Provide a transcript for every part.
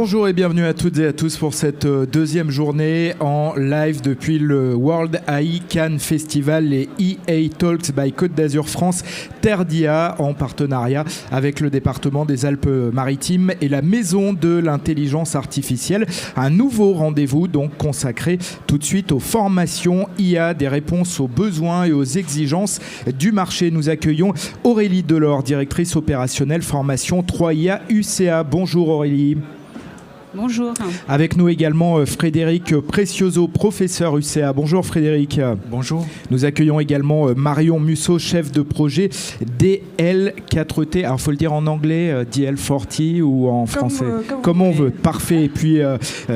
Bonjour et bienvenue à toutes et à tous pour cette deuxième journée en live depuis le World AI Cannes Festival et EA Talks by Côte d'Azur France Terre d'IA en partenariat avec le département des Alpes-Maritimes et la Maison de l'Intelligence Artificielle. Un nouveau rendez-vous donc consacré tout de suite aux formations IA, des réponses aux besoins et aux exigences du marché. Nous accueillons Aurélie Delors, directrice opérationnelle formation 3IA UCA. Bonjour Aurélie. Bonjour. Avec nous également Frédéric Precioso, professeur UCA. Bonjour Frédéric. Bonjour. Nous accueillons également Marion Musso, chef de projet DL4T. Alors il faut le dire en anglais, DL40 ou en français comme on veut. Parfait. Et puis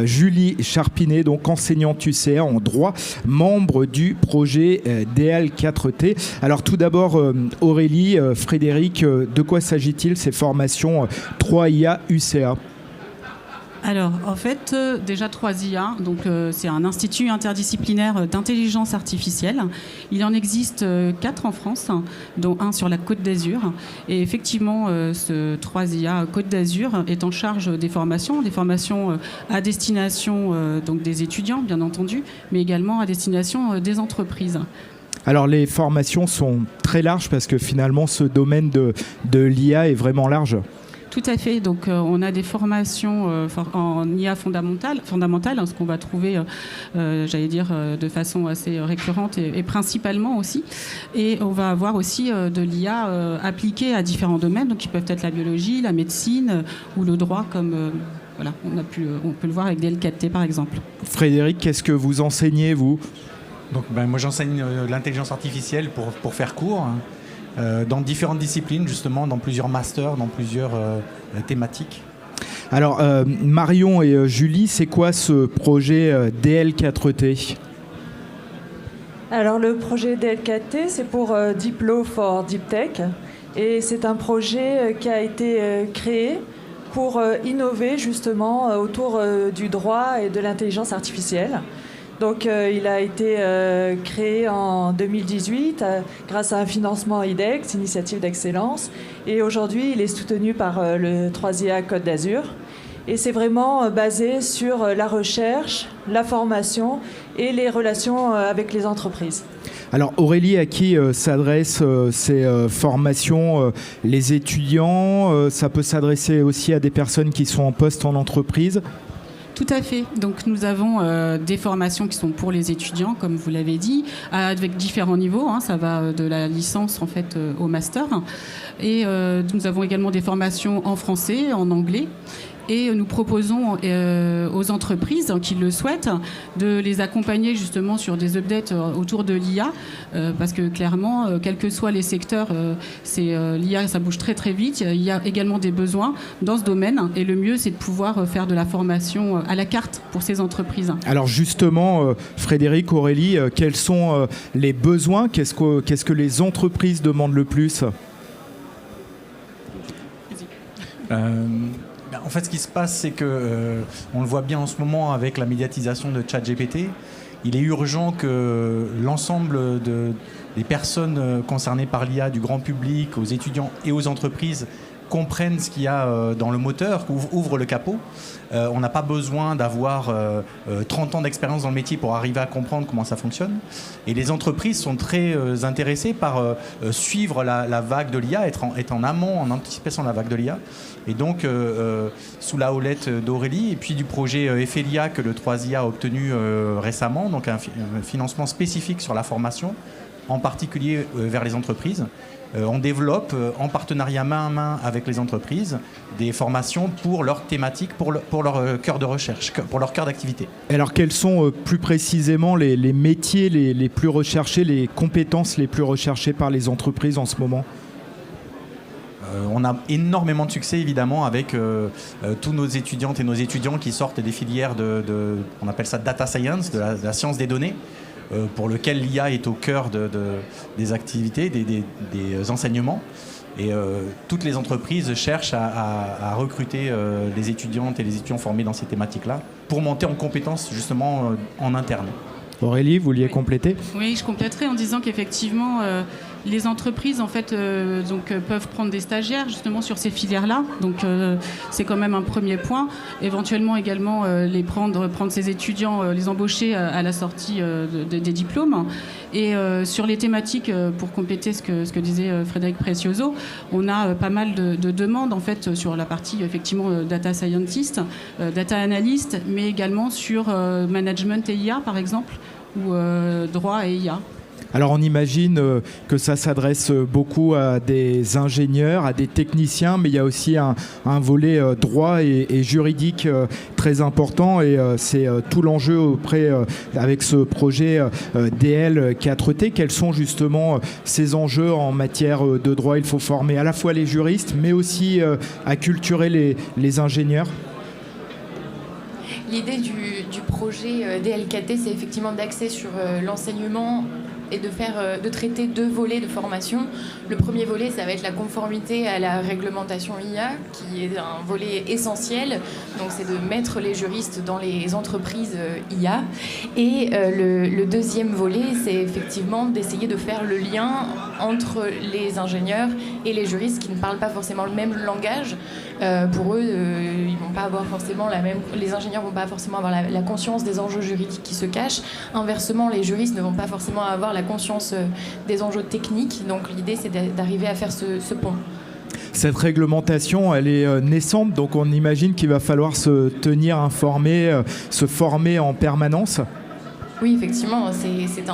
Julie Charpinet, donc enseignante UCA en droit, membre du projet DL4T. Alors tout d'abord Aurélie, Frédéric, de quoi s'agit-il ces formations 3IA UCA ? Alors, en fait, déjà 3IA, donc c'est un institut interdisciplinaire d'intelligence artificielle. Il en existe 4 en France, dont un sur la Côte d'Azur. Et effectivement, ce 3IA Côte d'Azur est en charge des formations à destination donc des étudiants, bien entendu, mais également à destination des entreprises. Alors les formations sont très larges parce que finalement, ce domaine de l'IA est vraiment large. Tout à fait. Donc, on a des formations en IA fondamentale, ce qu'on va trouver, de façon assez récurrente et principalement aussi. Et on va avoir aussi de l'IA appliquée à différents domaines, donc qui peuvent être la biologie, la médecine ou le droit, comme on peut le voir avec DL4T par exemple. Frédéric, qu'est-ce que vous enseignez, vous ? Donc, moi, j'enseigne l'intelligence artificielle pour faire court. Dans différentes disciplines, justement, dans plusieurs masters, dans plusieurs thématiques. Alors, Marion et Julie, c'est quoi ce projet DL4T ? Alors, le projet DL4T, c'est pour Deep Law for Deep Tech. Et c'est un projet qui a été créé pour innover, justement, autour du droit et de l'intelligence artificielle. Donc, il a été créé en 2018 grâce à un financement IDEX, Initiative d'Excellence. Et aujourd'hui, il est soutenu par le 3IA Côte d'Azur. Et c'est vraiment basé sur la recherche, la formation et les relations avec les entreprises. Alors Aurélie, à qui s'adressent ces formations ? Les étudiants, ça peut s'adresser aussi à des personnes qui sont en poste en entreprise ? Tout à fait. Donc nous avons des formations qui sont pour les étudiants, comme vous l'avez dit, avec différents niveaux. Ça va de la licence en fait au master. Et nous avons également des formations en français, en anglais. Et nous proposons aux entreprises qui le souhaitent de les accompagner justement sur des updates autour de l'IA, parce que clairement, quels que soient les secteurs, l'IA, ça bouge très très vite. Il y a également des besoins dans ce domaine, et le mieux, c'est de pouvoir faire de la formation à la carte pour ces entreprises. Alors justement, Frédéric, Aurélie, quels sont les besoins ? Qu'est-ce que les entreprises demandent le plus ? En fait, ce qui se passe, c'est que on le voit bien en ce moment avec la médiatisation de ChatGPT. Il est urgent que l'ensemble des personnes concernées par l'IA, du grand public, aux étudiants et aux entreprises, comprennent ce qu'il y a dans le moteur, ouvre le capot. On n'a pas besoin d'avoir 30 ans d'expérience dans le métier pour arriver à comprendre comment ça fonctionne. Et les entreprises sont très intéressées par suivre la vague de l'IA, être en amont, en anticipation de la vague de l'IA. Et donc, sous la houlette d'Aurélie et puis du projet Ephelia que le 3IA a obtenu récemment, donc un financement spécifique sur la formation, en particulier vers les entreprises, on développe en partenariat main à main avec les entreprises des formations pour leur thématique, pour leur cœur de recherche, pour leur cœur d'activité. Alors quels sont plus précisément les métiers les plus recherchés, les compétences les plus recherchées par les entreprises en ce moment ? On a énormément de succès évidemment avec tous nos étudiantes et nos étudiants qui sortent des filières on appelle ça data science, de la science des données, pour lequel l'IA est au cœur des activités, des enseignements. Et toutes les entreprises cherchent à recruter les étudiantes et les étudiants formés dans ces thématiques-là pour monter en compétences justement en interne. Aurélie, vous vouliez compléter ? Oui, je compléterai en disant qu'effectivement, Les entreprises en fait peuvent prendre des stagiaires justement sur ces filières-là, donc c'est quand même un premier point. Éventuellement également prendre ces étudiants, les embaucher à la sortie des diplômes. Et sur les thématiques, pour compléter ce que disait Frédéric Precioso, on a pas mal de demandes en fait sur la partie effectivement data scientist, data analyst, mais également sur management et IA par exemple, ou droit et IA. Alors on imagine que ça s'adresse beaucoup à des ingénieurs, à des techniciens, mais il y a aussi un volet droit et juridique très important, et c'est tout l'enjeu avec ce projet DL4T. Quels sont justement ces enjeux en matière de droit? Il faut former à la fois les juristes, mais aussi acculturer les ingénieurs. L'idée du projet DL4T, c'est effectivement d'axer sur l'enseignement et de traiter 2 volets de formation. Le premier volet, ça va être la conformité à la réglementation IA, qui est un volet essentiel. Donc, c'est de mettre les juristes dans les entreprises IA. Et le deuxième volet, c'est effectivement d'essayer de faire le lien entre les ingénieurs et les juristes qui ne parlent pas forcément le même langage. Pour eux, ils vont pas avoir forcément les ingénieurs vont pas forcément avoir la conscience des enjeux juridiques qui se cachent. Inversement, les juristes ne vont pas forcément avoir la conscience des enjeux techniques. Donc l'idée, c'est d'arriver à faire ce pont. Cette réglementation, elle est naissante, donc on imagine qu'il va falloir se tenir informé, se former en permanence. Oui, effectivement, c'est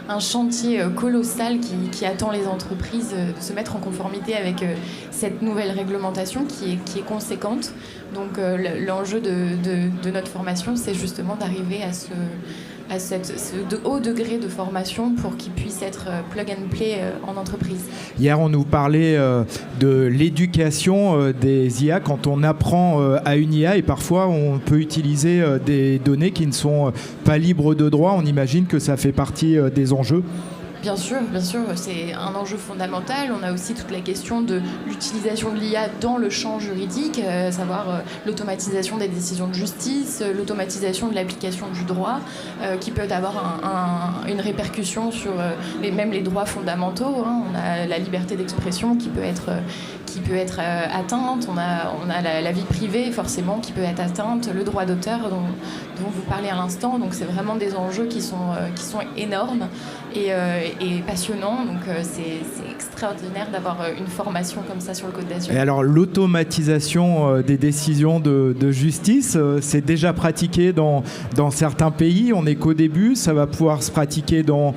un chantier colossal qui attend les entreprises de se mettre en conformité avec cette nouvelle réglementation qui est conséquente. Donc l'enjeu de notre formation, c'est justement d'arriver à ce haut degré de formation pour qu'ils puissent être plug and play en entreprise. Hier, on nous parlait de l'éducation des IA. Quand on apprend à une IA, et parfois on peut utiliser des données qui ne sont pas libres de droit, on imagine que ça fait partie des enjeux. Bien sûr, c'est un enjeu fondamental. On a aussi toute la question de l'utilisation de l'IA dans le champ juridique, savoir l'automatisation des décisions de justice, l'automatisation de l'application du droit, qui peut avoir une répercussion sur même les droits fondamentaux. Hein. On a la liberté d'expression qui peut être atteinte, on a la vie privée forcément qui peut être atteinte, le droit d'auteur dont vous parlez à l'instant. Donc c'est vraiment des enjeux qui sont énormes et passionnants. Donc c'est extraordinaire d'avoir une formation comme ça sur le Côte d'Azur. Et alors l'automatisation des décisions de justice, c'est déjà pratiqué dans certains pays. On n'est qu'au début, ça va pouvoir se pratiquer dans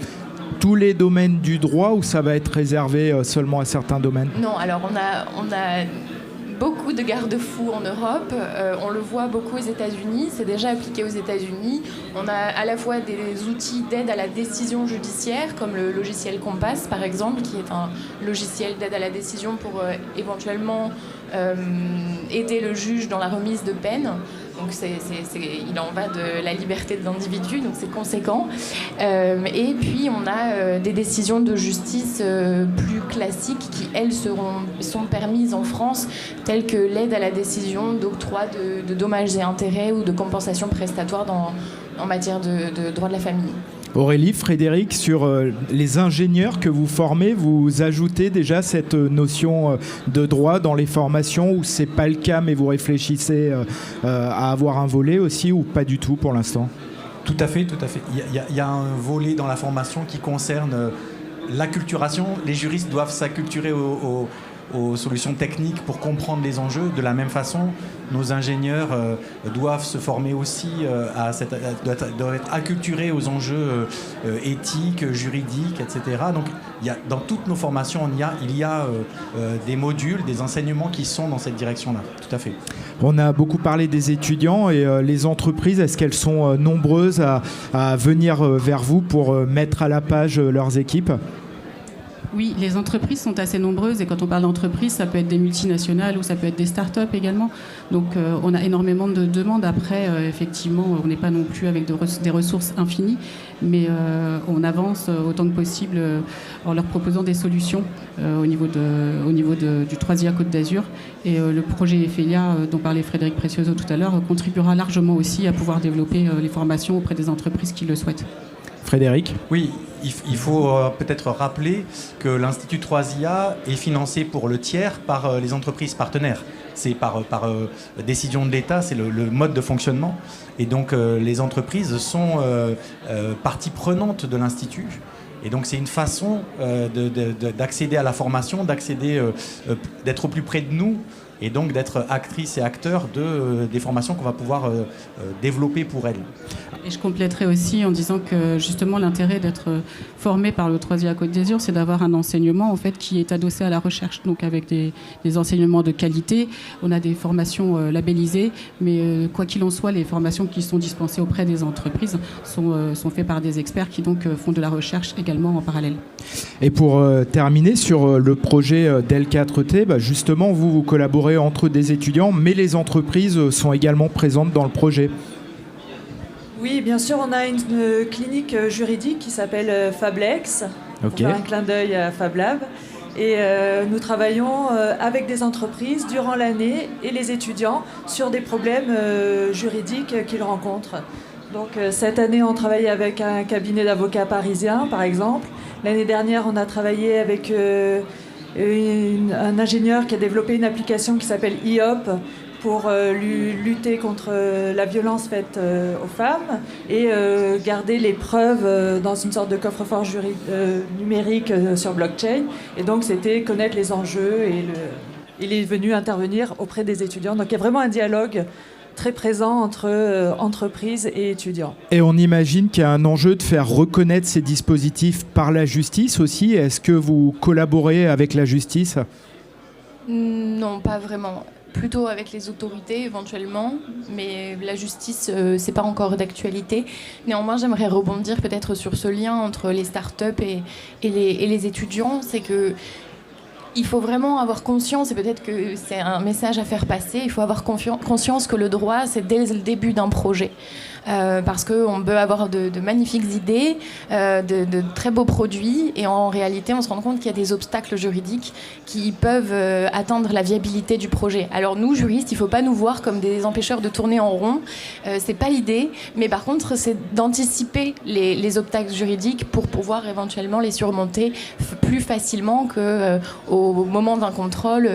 tous les domaines du droit, ou ça va être réservé seulement à certains domaines? Non, alors on a beaucoup de garde-fous en Europe, on le voit beaucoup aux États-Unis, c'est déjà appliqué aux États-Unis. On a à la fois des outils d'aide à la décision judiciaire, comme le logiciel Compass par exemple, qui est un logiciel d'aide à la décision pour éventuellement aider le juge dans la remise de peine. Donc il en va de la liberté de l'individu, donc c'est conséquent. Et puis on a des décisions de justice plus classiques qui, elles, sont permises en France, telles que l'aide à la décision d'octroi de dommages et intérêts ou de compensation prestatoire en matière de droit de la famille. Aurélie, Frédéric, sur les ingénieurs que vous formez, vous ajoutez déjà cette notion de droit dans les formations, ou c'est pas le cas, mais vous réfléchissez à avoir un volet aussi, ou pas du tout pour l'instant? Tout à fait. Il y a un volet dans la formation qui concerne l'acculturation. Les juristes doivent s'acculturer aux solutions techniques pour comprendre les enjeux. De la même façon, nos ingénieurs doivent se former aussi, doivent être acculturés aux enjeux éthiques, juridiques, etc. Donc, dans toutes nos formations, il y a des modules, des enseignements qui sont dans cette direction-là. Tout à fait. On a beaucoup parlé des étudiants, et les entreprises, est-ce qu'elles sont nombreuses à venir vers vous pour mettre à la page leurs équipes ? Oui, les entreprises sont assez nombreuses, et quand on parle d'entreprises, ça peut être des multinationales ou ça peut être des start-up également. Donc on a énormément de demandes. Après, effectivement, on n'est pas non plus avec des ressources infinies, mais on avance autant que possible en leur proposant des solutions au niveau du 3IA Côte d'Azur. Et le projet Ephelia, dont parlait Frédéric Precioso tout à l'heure, contribuera largement aussi à pouvoir développer les formations auprès des entreprises qui le souhaitent. Frédéric ? Oui, il faut peut-être rappeler que l'Institut 3IA est financé pour le tiers par les entreprises partenaires. C'est par décision de l'État, c'est le mode de fonctionnement. Et donc les entreprises sont partie prenante de l'Institut. Et donc c'est une façon d'accéder à la formation, d'être au plus près de nous, et donc d'être actrice et acteur des formations qu'on va pouvoir développer pour elles. Et je compléterai aussi en disant que justement l'intérêt d'être formé par le 3IA Côte d'Azur, c'est d'avoir un enseignement en fait qui est adossé à la recherche, donc avec des enseignements de qualité. On a des formations labellisées, mais quoi qu'il en soit, les formations qui sont dispensées auprès des entreprises sont faites par des experts qui donc font de la recherche également en parallèle. Et pour terminer sur le projet DEL4T, justement vous collaborez entre des étudiants, mais les entreprises sont également présentes dans le projet. Oui, bien sûr, on a une clinique juridique qui s'appelle Fablex, pour faire un clin d'œil à Fab Lab. Et nous travaillons avec des entreprises durant l'année et les étudiants sur des problèmes juridiques qu'ils rencontrent. Donc cette année, on travaille avec un cabinet d'avocats parisien, par exemple. L'année dernière, on a travaillé avec un ingénieur qui a développé une application qui s'appelle IOP, pour lutter contre la violence faite aux femmes et garder les preuves dans une sorte de coffre-fort numérique sur blockchain. Et donc, c'était connaître les enjeux et il est venu intervenir auprès des étudiants. Donc, il y a vraiment un dialogue très présent entre entreprises et étudiants. Et on imagine qu'il y a un enjeu de faire reconnaître ces dispositifs par la justice aussi. Est-ce que vous collaborez avec la justice ? Non, pas vraiment. Plutôt avec les autorités éventuellement, mais la justice, c'est pas encore d'actualité. Néanmoins, j'aimerais rebondir peut-être sur ce lien entre les startups et les étudiants. C'est que il faut vraiment avoir conscience, et peut-être que c'est un message à faire passer, il faut avoir conscience que le droit, c'est dès le début d'un projet. Parce qu'on peut avoir de magnifiques idées, de très beaux produits, et en réalité, on se rend compte qu'il y a des obstacles juridiques qui peuvent atteindre la viabilité du projet. Alors nous, juristes, il ne faut pas nous voir comme des empêcheurs de tourner en rond. C'est pas l'idée, mais par contre, c'est d'anticiper les obstacles juridiques pour pouvoir éventuellement les surmonter plus facilement qu'au moment d'un contrôle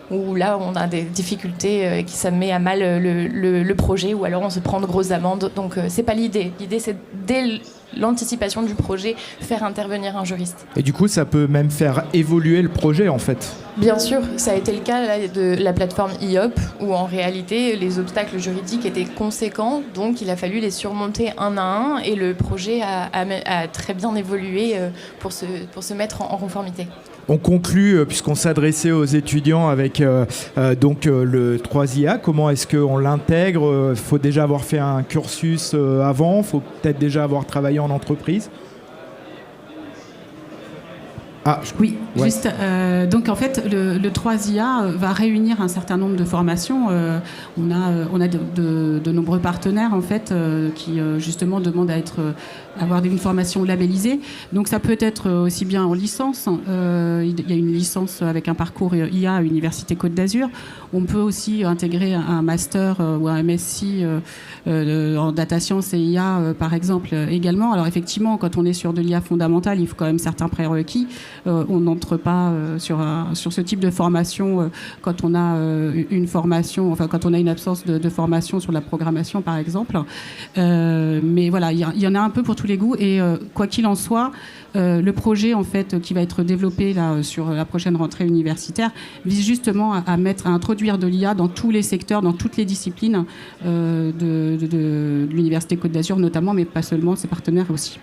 où là on a des difficultés et qui ça met à mal le projet, ou alors on se prend de grosses amendes. Donc c'est pas l'idée. L'idée, c'est dès l'anticipation du projet, faire intervenir un juriste. Et du coup, ça peut même faire évoluer le projet en fait. Bien sûr, ça a été le cas là, de la plateforme IOP, où en réalité les obstacles juridiques étaient conséquents, donc il a fallu les surmonter un à un, et le projet a très bien évolué pour se mettre en conformité. On conclut, puisqu'on s'adressait aux étudiants avec donc le 3IA, comment est-ce qu'on l'intègre ? Faut déjà avoir fait un cursus avant, faut peut-être déjà avoir travaillé en entreprise. Oui, ouais. Juste, donc en fait, le 3IA va réunir un certain nombre de formations. On a de nombreux partenaires en fait qui justement demandent à avoir une formation labellisée. Donc ça peut être aussi bien en licence. Il y a une licence avec un parcours IA à l'Université Côte d'Azur. On peut aussi intégrer un master ou un MSc en data science et IA par exemple également. Alors effectivement, quand on est sur de l'IA fondamentale, il faut quand même certains prérequis. On n'entre pas sur ce type de formation quand on a une formation, enfin quand on a une absence de formation sur la programmation par exemple. Mais voilà, il y en a un peu pour tous les goûts, et quoi qu'il en soit, le projet en fait qui va être développé là sur la prochaine rentrée universitaire vise justement à introduire de l'IA dans tous les secteurs, dans toutes les disciplines de l'Université Côte d'Azur notamment, mais pas seulement, ses partenaires aussi.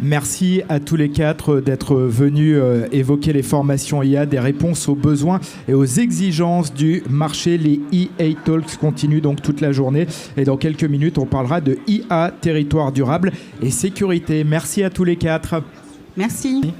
Merci à tous les quatre d'être venus évoquer les formations IA, des réponses aux besoins et aux exigences du marché. Les EA Talks continuent donc toute la journée, et dans quelques minutes, on parlera de IA, territoire durable et sécurité. Merci à tous les quatre. Merci.